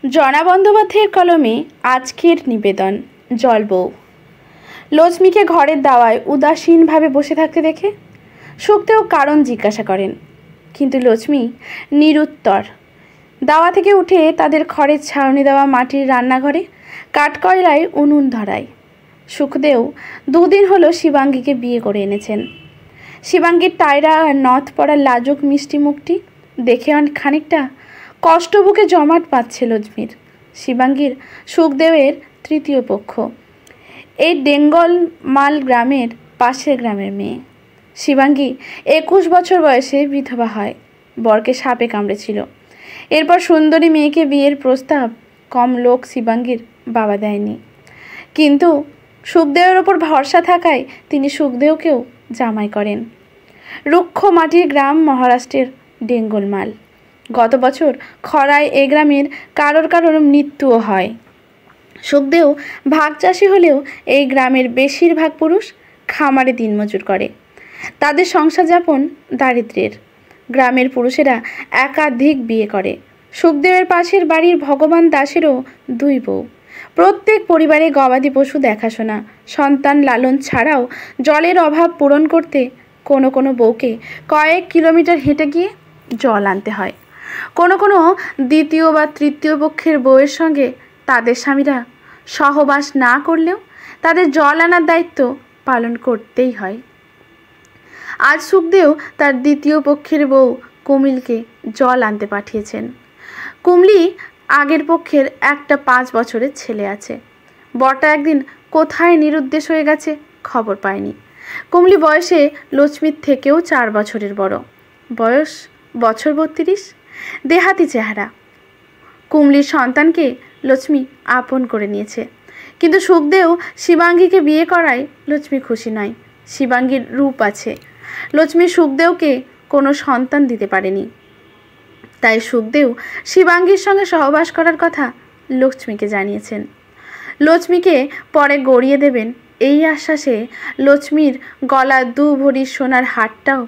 জনা বন্দ্যোপাধ্যায়ের কলমে আজকের নিবেদন জলবউ। লক্ষ্মীকে ঘরের দাওয়ায় উদাসীনভাবে বসে থাকতে দেখে সুখদেও কারণ জিজ্ঞাসা করেন, কিন্তু লক্ষ্মী নিরুত্তর। দাওয়া থেকে উঠে তাদের খড়ের ছাউনি দেওয়া মাটির রান্নাঘরে কাঠকয়লায় উনুন ধরায়। সুখদেও 2 দিন হলো শিবাঙ্গীকে বিয়ে করে এনেছেন। শিবাঙ্গীর টায়রা আর নথ পড়া লাজুক মিষ্টি মুখটি দেখে খানিকটা কষ্ট বুকে জমাট পাচ্ছে লক্ষ্মীর। শিবাঙ্গীর সুখদেবের তৃতীয় পক্ষ, এই ডেঙ্গলমাল গ্রামের পাশের গ্রামের মেয়ে। শিবাঙ্গী 21 বছর বয়সে বিধবা হয়, বরকে সাপে কামড়েছিল। এরপর সুন্দরী মেয়েকে বিয়ের প্রস্তাব কম লোক শিবাঙ্গীর বাবা দেয়নি, কিন্তু সুখদেবের ওপর ভরসা থাকায় তিনি সুখদেওকেও জামাই করেন। রুক্ষ মাটির গ্রাম মহারাষ্ট্রের ডেঙ্গলমাল। গত বছর খরায় এ গ্রামের কারোর মৃত্যুও হয়। সুখদেও ভাগ চাষি হলেও এই গ্রামের বেশিরভাগ পুরুষ খামারে দিনমজুর করে। তাদের সংসার যাপন দারিদ্র্যের। গ্রামের পুরুষেরা একাধিক বিয়ে করে। সুখদেবের পাশের বাড়ির ভগবান দাসেরও 2 বউ। প্রত্যেক পরিবারে গবাদি পশু দেখাশোনা, সন্তান লালন ছাড়াও জলের অভাব পূরণ করতে কোনো বউকে কয়েক কিলোমিটার হেঁটে গিয়ে জল আনতে হয়। কোনো দ্বিতীয় বা তৃতীয় পক্ষের বউয়ের সঙ্গে তাদের স্বামীরা সহবাস না করলেও তাদের জল আনার দায়িত্ব পালন করতেই হয়। আজ সুখদেও তার দ্বিতীয় পক্ষের বউ কুমিলকে জল আনতে পাঠিয়েছেন। কুমলি আগের পক্ষের একটা 5 বছরের ছেলে আছে। বরটা একদিন কোথায় নিরুদ্দেশ হয়ে গেছে খবর পায়নি। কুমলি বয়সে লক্ষ্মীর থেকেও 4 বছরের বড়। বয়স বছর 32, দেহাতি চেহারা। কুমলির সন্তানকে লক্ষ্মী আপন করে নিয়েছে, কিন্তু সুখদেও শিবাঙ্গীকে বিয়ে করায় লক্ষ্মী খুশি নয়। শিবাঙ্গীর রূপ আছে, লক্ষ্মী সুখদেওকে কোনো সন্তান দিতে পারেনি। তাই সুখদেও শিবাঙ্গীর সঙ্গে সহবাস করার কথা লক্ষ্মীকে জানিয়েছেন। লক্ষ্মীকে পরে গড়িয়ে দেবেন এই আশ্বাসে লক্ষ্মীর গলা 2 ভরি সোনার হারটাও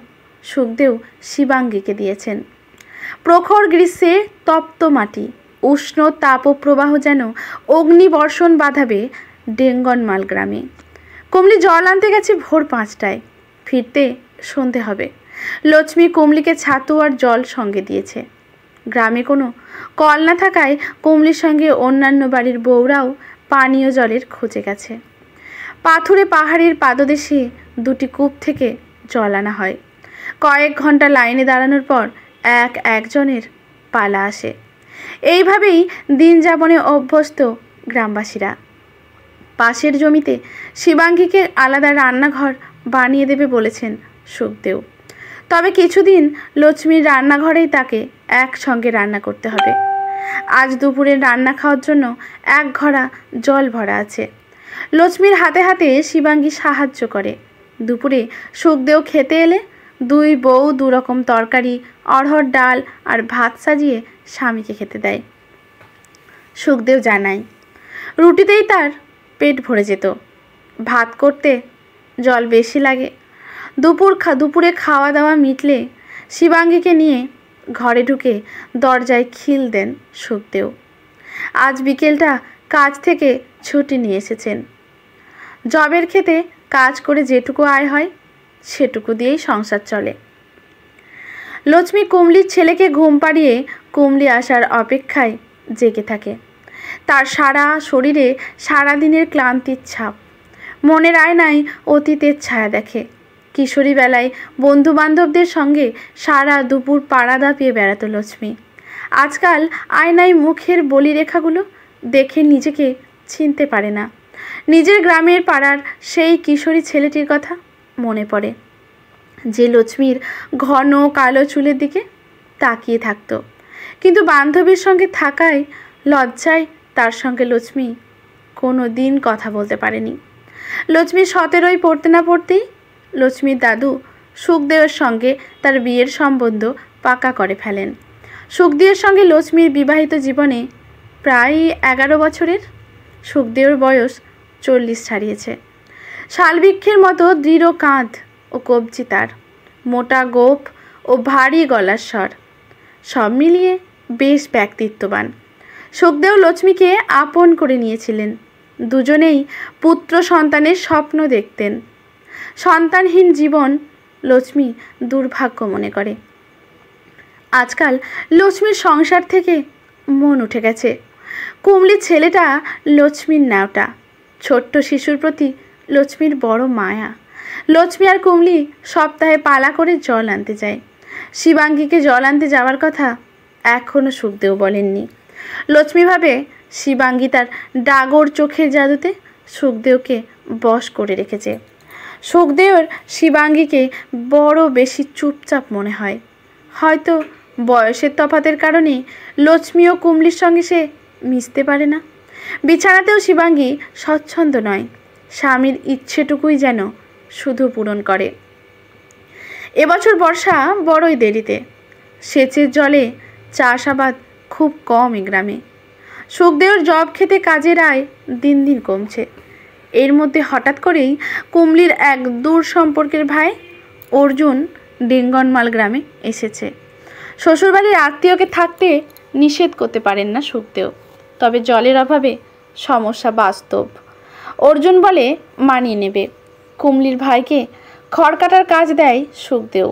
সুখদেও শিবাঙ্গীকে দিয়েছেন। প্রখর গ্রীষ্মে তপ্ত মাটি, উষ্ণ তাপপ্রবাহ যেন অগ্নিবর্ষণ বাঁধাবে ডেঙ্গলমাল গ্রামে। কুমলি জল আনতে গেছে ভোর 5টায়, ফিরতে সন্ধে হবে। লক্ষ্মী কুমলিকে ছাতু আর জল সঙ্গে দিয়েছে। গ্রামে কোনো কল না থাকায় কুমলির সঙ্গে অন্যান্য বাড়ির বউরাও পানীয় জলের খোঁজে গেছে। পাথুরে পাহাড়ের পাদদেশে 2টি কূপ থেকে জল আনা হয়। কয়েক ঘন্টা লাইনে দাঁড়ানোর পর একজনের পালা আসে। এইভাবেই দিন যাপনে অভ্যস্ত গ্রামবাসীরা। পাশের জমিতে শিবাঙ্গীকে আলাদা রান্নাঘর বানিয়ে দেবে বলেছেন সুখদেও। তবে কিছুদিন লক্ষ্মীর রান্নাঘরেই তাকে একসঙ্গে রান্না করতে হবে। আজ দুপুরে রান্না খাওয়ার জন্য 1 ঘড়া জল ভরা আছে। লক্ষ্মীর হাতে হাতে শিবাঙ্গী সাহায্য করে। দুপুরে সুখদেও খেতে এলে 2 বউ 2 রকম তরকারি, অড়হর ডাল আর ভাত সাজিয়ে স্বামীকে খেতে দেয়। সুখদেও জানায়, রুটিতেই তার পেট ভরে যেত, ভাত করতে জল বেশি লাগে। দুপুরে খাওয়া দাওয়া মিটলে শিবাঙ্গীকে নিয়ে ঘরে ঢুকে দরজায় খিল দেন সুখদেও। আজ বিকেলটা কাজ থেকে ছুটি নিয়ে এসেছেন। জবের খেতে কাজ করে যেটুকু আয় হয় সেটুকু দিয়েই সংসার চলে। লক্ষ্মী কুমলির ছেলেকে ঘুম পাড়িয়ে কুমলি আসার অপেক্ষায় জেগে থাকে। তার সারা শরীরে সারাদিনের ক্লান্তির ছাপ। মনের আয়নায় অতীতের ছায়া দেখে। কিশোরী বেলায় বন্ধু বান্ধবদের সঙ্গে সারা দুপুর পাড়া দাপিয়ে বেড়াতো লক্ষ্মী। আজকাল আয়নায় মুখের বলিরেখাগুলো দেখে নিজেকে চিনতে পারে না। নিজের গ্রামের পাড়ার সেই কিশোরী ছেলেটির কথা মনে পড়ে, যে লক্ষ্মীর ঘন কালো চুলের দিকে তাকিয়ে থাকত। কিন্তু বান্ধবীর সঙ্গে থাকায় লজ্জায় তার সঙ্গে লক্ষ্মী কোনো দিন কথা বলতে পারেনি। লক্ষ্মী 17 পড়তে না পড়তেই লক্ষ্মীর দাদু সুখদেওর সঙ্গে তার বিয়ের সম্বন্ধ পাকা করে ফেলেন। সুখদেওর সঙ্গে লক্ষ্মীর বিবাহিত জীবনে প্রায় 11 বছরের। সুখদেওর বয়স 40 ছাড়িয়েছে। শালবৃক্ষের মতো দৃঢ় কাঁধ ও কবজি তার, মোটা গোঁফ ও ভারী গলার স্বর, সব মিলিয়ে বেশ ব্যক্তিত্ববান। সুখদেও লক্ষ্মীকে আপন করে নিয়েছিলেন। দুজনেই পুত্র সন্তানের স্বপ্ন দেখতেন। সন্তানহীন জীবন লক্ষ্মী দুর্ভাগ্য মনে করে। আজকাল লক্ষ্মীর সংসার থেকে মন উঠে গেছে। কুমলির ছেলেটা লক্ষ্মীর ন্যাওটা। ছোট্ট শিশুর প্রতি লক্ষ্মীর বড় মায়া। লক্ষ্মী আর কুমলি সপ্তাহে পালা করে জল আনতে যায়। শিবাঙ্গীকে জল আনতে যাওয়ার কথা এখনও সুখদেও বলেননি। লক্ষ্মী ভাবে শিবাঙ্গী তার ডাগর চোখের জাদুতে সুখদেওকে বশ করে রেখেছে। সুখদেওর শিবাঙ্গীকে বড় বেশি চুপচাপ মনে হয়। হয়তো বয়সের তফাতের কারণে লক্ষ্মী ও কুমলির সঙ্গে সে মিশতে পারে না। বিছানাতেও শিবাঙ্গী স্বচ্ছন্দ নয়। স্বামীর ইচ্ছেটুকুই যেন শুধু পূরণ করে। এবছর বর্ষা বড়ই দেরিতে। সেচের জলে চাষাবাদ খুব কম এই গ্রামে। সুখদেওর জব খেতে কাজের আয় দিন দিন কমছে। এর মধ্যে হঠাৎ করেই কুমলির এক দূর সম্পর্কের ভাই অর্জুন ডেঙ্গনমাল গ্রামে এসেছে। শ্বশুরবাড়ির আত্মীয়কে থাকতে নিষেধ করতে পারেন না সুখদেও। তবে জলের অভাবে সমস্যা বাস্তব। অর্জুন বলে মানিয়ে নেবে। কুমলির ভাইকে খড় কাটার কাজ দেয় সুখদেও।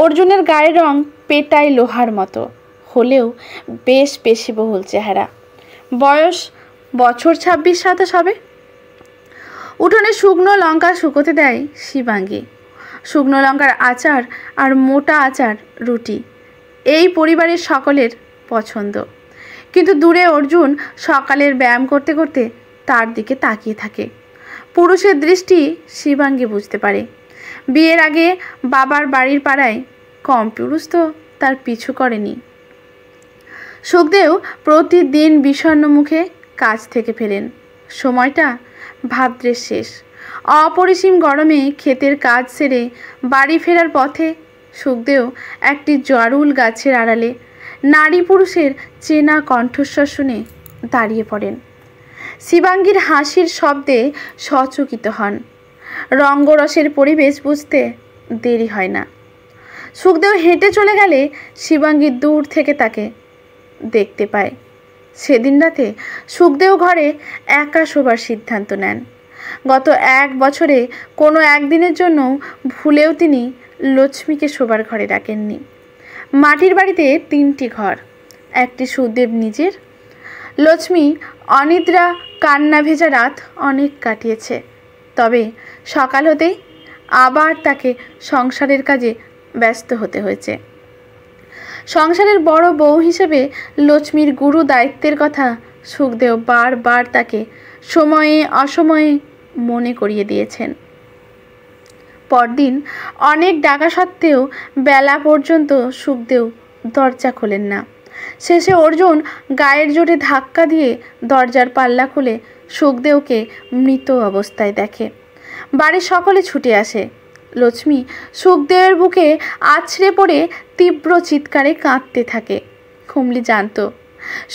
অর্জুনের গায়ের রং পেটাই লোহার মতো হলেও বেশ পেশিবহুল চেহারা। বয়স বছর 26-27 হবে। উঠোনে শুকনো লঙ্কা শুকোতে দেয় শিবাঙ্গী। শুকনো লঙ্কার আচার আর মোটা আচার রুটি এই পরিবারের সকলের পছন্দ। কিন্তু দূরে অর্জুন সকালের ব্যায়াম করতে করতে তার দিকে তাকিয়ে থাকে। পুরুষের দৃষ্টি শিবাঙ্গী বুঝতে পারে। বিয়ের আগে বাবার বাড়ির পাড়ায় কম পুরুষ তো তার পিছু করেনি। সুখদেও প্রতিদিন বিষণ্ণ মুখে কাজ থেকে ফেরেন। সময়টা ভাদ্রের শেষ। অপরিসীম গরমে ক্ষেতের কাজ সেরে বাড়ি ফেরার পথে সুখদেও একটি জারুল গাছের আড়ালে নারী পুরুষের চেনা কণ্ঠস্বর শুনে দাঁড়িয়ে পড়েন। শিবাঙ্গীর হাসির শব্দে সচকিত হন। রঙ্গরসের পরিবেশ বুঝতে দেরি হয় না। সুখদেও হেঁটে চলে গেলে শিবাঙ্গী দূর থেকে তাকে দেখতে পায়। সেদিন রাতে সুখদেও ঘরে একা শোবার সিদ্ধান্ত নেন। গত 1 বছরে কোনো একদিনের জন্য ভুলেও তিনি লক্ষ্মীকে শোবার ঘরে ডাকেননি। মাটির বাড়িতে 3টি ঘর। একটি সুখদেব নিজের। লক্ষ্মী অনিদ্রা কান্না ভেজা রাত অনেক কাটিয়েছে। তবে সকাল হতেই আবার তাকে সংসারের কাজে ব্যস্ত হতে হয়েছে। সংসারের বড় বউ হিসেবে লক্ষ্মীর গুরু দায়িত্বের কথা সুখদেও বারবার তাকে সময়ে অসময়ে মনে করিয়ে দিয়েছেন। পরদিন অনেক ডাকা সত্ত্বেও বেলা পর্যন্ত সুখদেও দরজা খোলেন না। শেষে অর্জুন গায়ের জোরে ধাক্কা দিয়ে দরজার পাল্লা খুলে সুখদেওকে মৃত অবস্থায় দেখে। বাড়ির সকলে ছুটে আসে। লক্ষ্মী সুখদেওয়ের বুকে আছড়ে পড়ে তীব্র চিৎকারে কাঁদতে থাকে। কুমলি জানত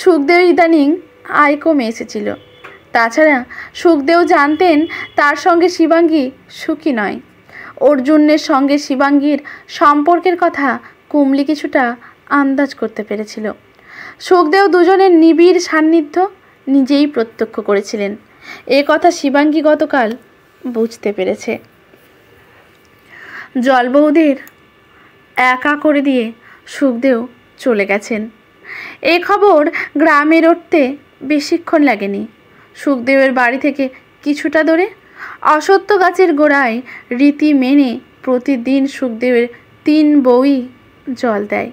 সুখদেও ইদানিং আয় কমে এসেছিল। তাছাড়া সুখদেও জানতেন তার সঙ্গে শিবাঙ্গী সুখী নয়। অর্জুনের সঙ্গে শিবাঙ্গীর সম্পর্কের কথা কুমলি কিছুটা আন্দাজ করতে পেরেছিল। সুখদেও দুজনের নিবিড় সান্নিধ্য নিজেই প্রত্যক্ষ করেছিলেন। এ কথা শিবাঙ্গী গতকাল বুঝতে পেরেছে। জলবৌদের একা করে দিয়ে সুখদেও চলে গেছেন। এই খবর গ্রামে রটতে বেশিক্ষণ লাগেনি। সুখদেবের বাড়ি থেকে কিছুটা দূরে অশ্বত্থ গাছের গোড়ায় রীতি মেনে প্রতিদিন সুখদেবের 3 বউই জল দেয়।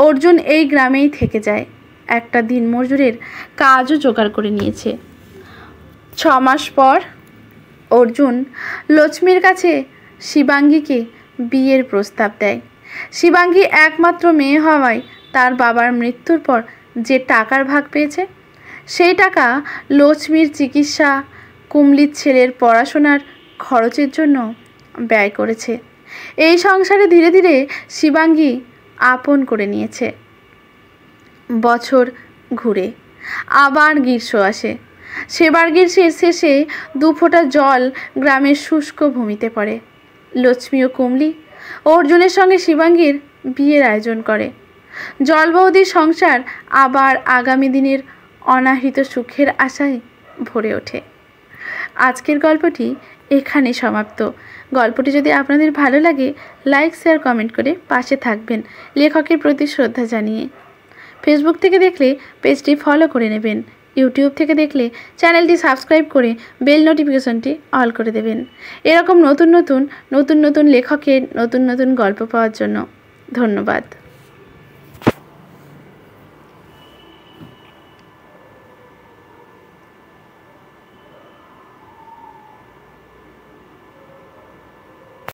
অর্জুন এই গ্রামেই থেকে যায়। একটা দিনমজুরের কাজও জোগাড় করে নিয়েছে। 6 মাস পর অর্জুন লক্ষ্মীর কাছে শিবাঙ্গীকে বিয়ের প্রস্তাব দেয়। শিবাঙ্গী একমাত্র মেয়ে হওয়ায় তার বাবার মৃত্যুর পর যে টাকার ভাগ পেয়েছে সেই টাকা লক্ষ্মীর চিকিৎসা, কুমলির ছেলের পড়াশোনার খরচের জন্য ব্যয় করেছে। এই সংসারে ধীরে ধীরে শিবাঙ্গী আপন করে নিয়েছে। বছর ঘুরে আবার গ্রীষ্ম আসে। সেবার গ্রীষ্মের শেষে 2 ফোঁটা জল গ্রামের শুষ্ক ভূমিতে পড়ে। লক্ষ্মী ও কুমলি অর্জুনের সঙ্গে শিবাঙ্গীর বিয়ের আয়োজন করে। জলবৌদির সংসার আবার আগামী দিনের অনাহৃত সুখের আশায় ভরে ওঠে। আজকের গল্পটি এখানে সমাপ্ত। গল্পটি যদি আপনাদের ভালো লাগে লাইক শেয়ার কমেন্ট করে পাশে থাকবেন লেখকের প্রতি শ্রদ্ধা জানিয়ে। ফেসবুক থেকে দেখলে পেজটি ফলো করে নেবেন, ইউটিউব থেকে দেখলে চ্যানেলটি সাবস্ক্রাইব করে বেল নোটিফিকেশনটি অল করে দেবেন এরকম নতুন নতুন লেখকের নতুন নতুন গল্প পাওয়ার জন্য। ধন্যবাদ।